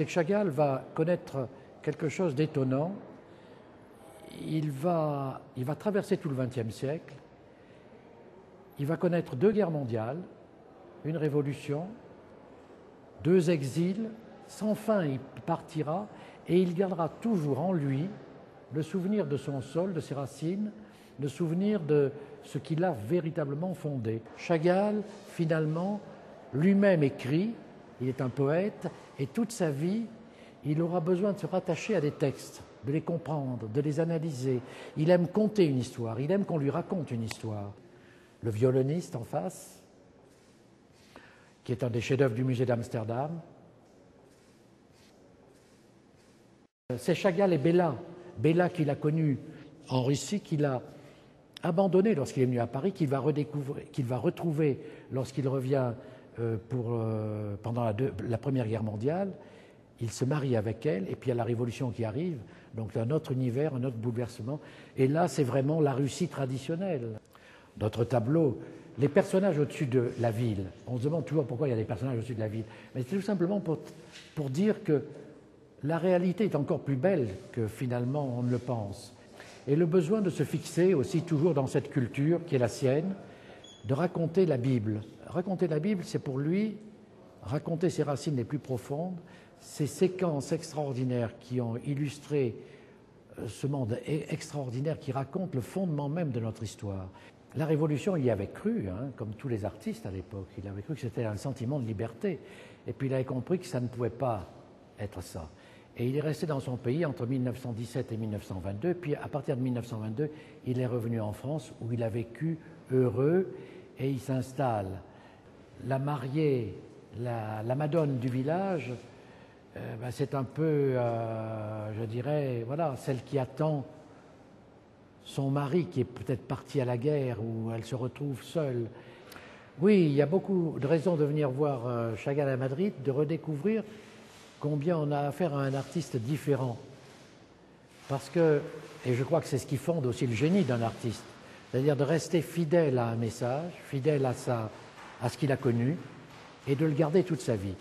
c'est que Chagall va connaître quelque chose d'étonnant. Il va traverser tout le XXe siècle. Il va connaître 2 guerres mondiales, une révolution, 2 exils. Sans fin, il partira et il gardera toujours en lui le souvenir de son sol, de ses racines, le souvenir de ce qu'il a véritablement fondé. Chagall, finalement, lui-même écrit, il est un poète, et toute sa vie, il aura besoin de se rattacher à des textes, de les comprendre, de les analyser. Il aime conter une histoire, il aime qu'on lui raconte une histoire. Le violoniste en face, qui est un des chefs-d'œuvre du musée d'Amsterdam. C'est Chagall et Bella. Bella qu'il a connu en Russie, qu'il a abandonné lorsqu'il est venu à Paris, qu'il va retrouver lorsqu'il revient pendant la Première Guerre mondiale. Il se marie avec elle, et puis il y a la Révolution qui arrive, donc un autre univers, un autre bouleversement. Et là, c'est vraiment la Russie traditionnelle. Notre tableau, les personnages au-dessus de la ville. On se demande toujours pourquoi il y a des personnages au-dessus de la ville. Mais c'est tout simplement pour dire que la réalité est encore plus belle que finalement on ne le pense. Et le besoin de se fixer aussi toujours dans cette culture qui est la sienne, de raconter la Bible. Raconter la Bible, c'est pour lui raconter ses racines les plus profondes, ces séquences extraordinaires qui ont illustré ce monde extraordinaire qui raconte le fondement même de notre histoire. La Révolution, il y avait cru, comme tous les artistes à l'époque, il avait cru que c'était un sentiment de liberté. Et puis il avait compris que ça ne pouvait pas être ça. Et il est resté dans son pays entre 1917 et 1922. Puis à partir de 1922, il est revenu en France où il a vécu heureux et il s'installe. La mariée, la madone du village, c'est un peu, je dirais, voilà, celle qui attend son mari qui est peut-être parti à la guerre où elle se retrouve seule. Oui, il y a beaucoup de raisons de venir voir Chagall à Madrid, de redécouvrir combien on a affaire à un artiste différent. Parce que, et je crois que c'est ce qui fonde aussi le génie d'un artiste, c'est-à-dire de rester fidèle à un message, fidèle à ce qu'il a connu, et de le garder toute sa vie.